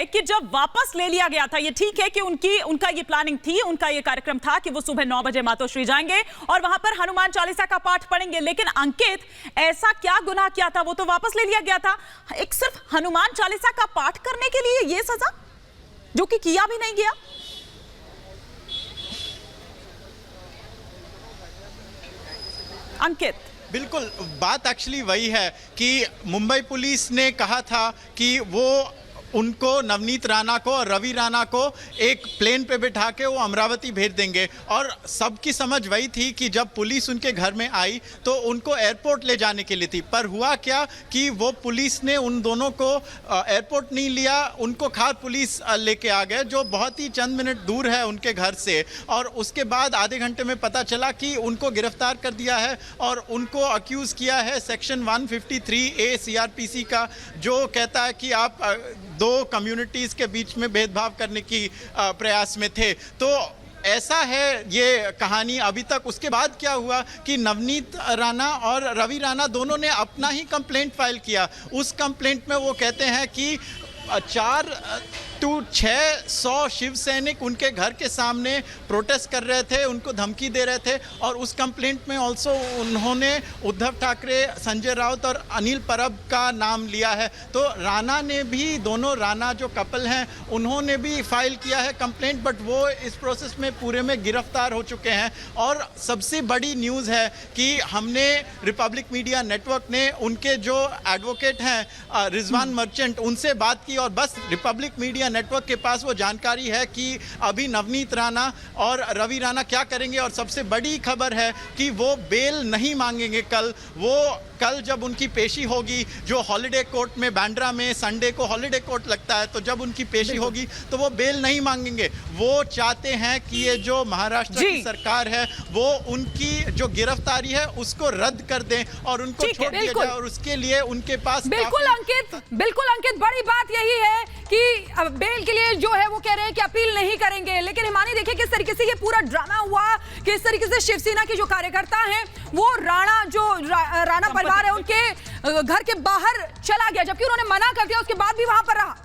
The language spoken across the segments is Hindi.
कि जब वापस ले लिया गया था, ये ठीक है कि उनका ये प्लानिंग थी, उनका ये कार्यक्रम था कि वो सुबह 9 बजे मातोश्री जाएंगे और वहां पर हनुमान चालीसा का पाठ पढ़ेंगे, लेकिन अंकित ऐसा क्या गुनाह किया था? वो तो वापस ले लिया गया था, एक सिर्फ हनुमान चालीसा का पाठ करने के लिए ये सजा, जो कि किया भी नहीं गया। अंकित, बिल्कुल, बात एक्चुअली वही है कि मुंबई पुलिस ने कहा था कि वो उनको, नवनीत राणा को और रवि राणा को एक प्लेन पे बिठा के वो अमरावती भेज देंगे, और सबकी समझ वही थी कि जब पुलिस उनके घर में आई तो उनको एयरपोर्ट ले जाने के लिए थी। पर हुआ क्या कि वो पुलिस ने उन दोनों को एयरपोर्ट नहीं लिया, उनको खार पुलिस लेके आ गए, जो बहुत ही चंद मिनट दूर है उनके घर से। और उसके बाद आधे घंटे में पता चला कि उनको गिरफ्तार कर दिया है और उनको अक्यूज़ किया है सेक्शन 153A CRPC का, जो कहता है कि आप दो कम्युनिटीज़ के बीच में भेदभाव करने की प्रयास में थे। तो ऐसा है ये कहानी अभी तक। उसके बाद क्या हुआ कि नवनीत राणा और रवि राणा दोनों ने अपना ही कंप्लेंट फाइल किया। उस कंप्लेंट में वो कहते हैं कि 400 शिव सैनिक उनके घर के सामने प्रोटेस्ट कर रहे थे, उनको धमकी दे रहे थे। और उस कंप्लेंट में ऑल्सो उन्होंने उद्धव ठाकरे, संजय राउत और अनिल परब का नाम लिया है। तो राणा ने भी, दोनों राणा जो कपल हैं, उन्होंने भी फाइल किया है कंप्लेंट, बट वो इस प्रोसेस में पूरे में गिरफ्तार हो चुके हैं। और सबसे बड़ी न्यूज़ है कि हमने रिपब्लिक मीडिया नेटवर्क ने उनके जो एडवोकेट हैं रिजवान मर्चेंट, उनसे बात की, और बस रिपब्लिक मीडिया नेटवर्क के पास वो जानकारी है कि अभी नवनीत राणा और रवि राणा क्या करेंगे। और सबसे बड़ी खबर है कि वो बेल नहीं मांगेंगे कल जब उनकी पेशी होगी, जो हॉलिडे कोर्ट में बांद्रा में संडे को हॉलिडे कोर्ट लगता है, तो जब उनकी पेशी होगी तो वो बेल नहीं मांगेंगे। वो चाहते हैं कि ये जो महाराष्ट्र की सरकार है वो उनकी जो गिरफ्तारी है उसको रद्द कर दें और उनको छोड़ दिया जाए, और उसके लिए उनके पास बिल्कुल अंकित, बड़ी बात यही है कि बेल के लिए जो है वो कह रहे हैं कि अपील नहीं करेंगे। लेकिन हिमानी देखिए किस तरीके से ये पूरा ड्रामा हुआ, किस तरीके से शिवसेना के जो कार्यकर्ता हैं वो राणा परिवार है उनके घर के बाहर चला गया, जबकि उन्होंने मना कर दिया, उसके बाद भी वहां पर रहा।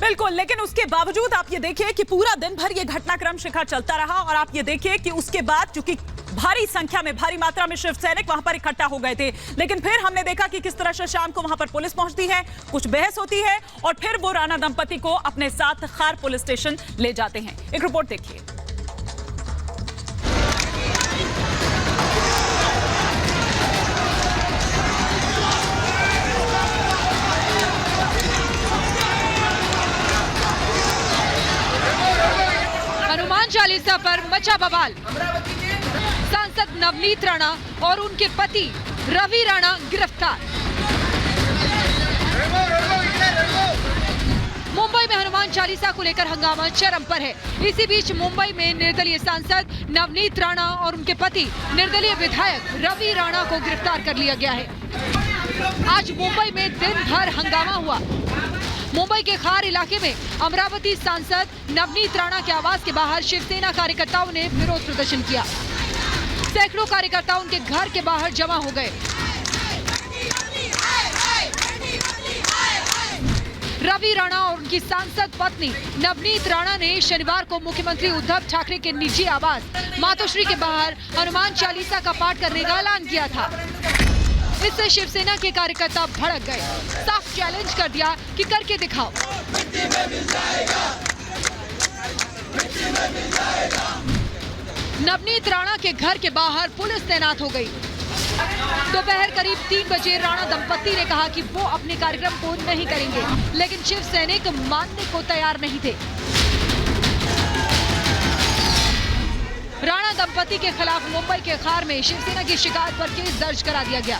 बिल्कुल, लेकिन उसके बावजूद आप ये देखिए कि पूरा दिन भर ये घटनाक्रम शिखर चलता रहा। और आप ये देखिए कि उसके बाद चूंकि भारी संख्या में, भारी मात्रा में शिव सैनिक वहां पर इकट्ठा हो गए थे, लेकिन फिर हमने देखा कि किस तरह से शाम को वहां पर पुलिस पहुंचती है, कुछ बहस होती है और फिर वो राणा दंपति को अपने साथ खार पुलिस स्टेशन ले जाते हैं। एक रिपोर्ट देखिए। हनुमान चालीसा पर मचा बवाल, सांसद नवनीत राणा और उनके पति रवि राणा गिरफ्तार। मुंबई में हनुमान चालीसा को लेकर हंगामा चरम पर है। इसी बीच मुंबई में निर्दलीय सांसद नवनीत राणा और उनके पति निर्दलीय विधायक रवि राणा को गिरफ्तार कर लिया गया है। आज मुंबई में दिन भर हंगामा हुआ। मुंबई के खार इलाके में अमरावती सांसद नवनीत राणा के आवास के बाहर शिवसेना कार्यकर्ताओं ने विरोध प्रदर्शन किया। सैकड़ों कार्यकर्ता उनके घर के बाहर जमा हो गए। रवि राणा और उनकी सांसद पत्नी नवनीत राणा ने शनिवार को मुख्यमंत्री उद्धव ठाकरे के निजी आवास मातोश्री के बाहर हनुमान चालीसा का पाठ करने का ऐलान किया था। इससे शिवसेना के कार्यकर्ता भड़क गए, साफ चैलेंज कर दिया कि करके दिखाओ। नवनीत राणा के घर के बाहर पुलिस तैनात हो गई। दोपहर करीब 3 बजे राणा दंपति ने कहा कि वो अपने कार्यक्रम को नहीं करेंगे, लेकिन शिव सैनिक मानने को तैयार नहीं थे। राणा दंपति के खिलाफ मुंबई के खार में शिवसेना की शिकायत पर केस दर्ज करा दिया गया।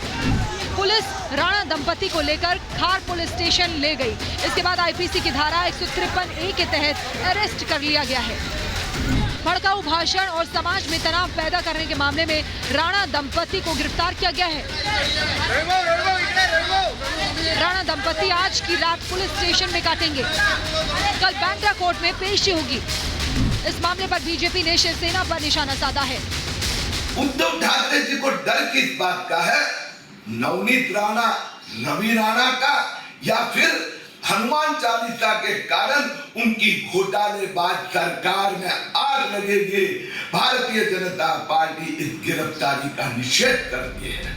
पुलिस राणा दंपति को लेकर खार पुलिस स्टेशन ले गई। इसके बाद आईपीसी की धारा 153A के तहत अरेस्ट कर लिया गया है। भड़काऊ भाषण और समाज में तनाव पैदा करने के मामले में राणा दंपति को गिरफ्तार किया गया है। राणा दंपति आज की रात पुलिस स्टेशन में काटेंगे। कल बांद्रा कोर्ट में पेशी होगी। इस मामले पर बीजेपी ने शिवसेना पर निशाना साधा है। उद्धव ठाकरे जी को डर किस बात का है? नवनीत राणा, रवि राणा का, या फिर हनुमान चालीसा के कारण उनकी घोटालेबाज सरकार में आग लगेगी। भारतीय जनता पार्टी इस गिरफ्तारी का निषेध करती है।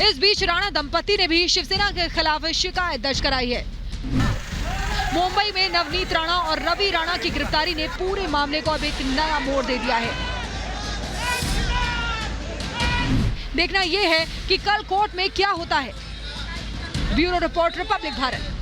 इस बीच राणा दंपति ने भी शिवसेना के खिलाफ शिकायत दर्ज कराई है। मुंबई में नवनीत राणा और रवि राणा की गिरफ्तारी ने पूरे मामले को अब एक नया मोड़ दे दिया है। देखना यह है कि कल कोर्ट में क्या होता है। Bureau report, Republic Bharat.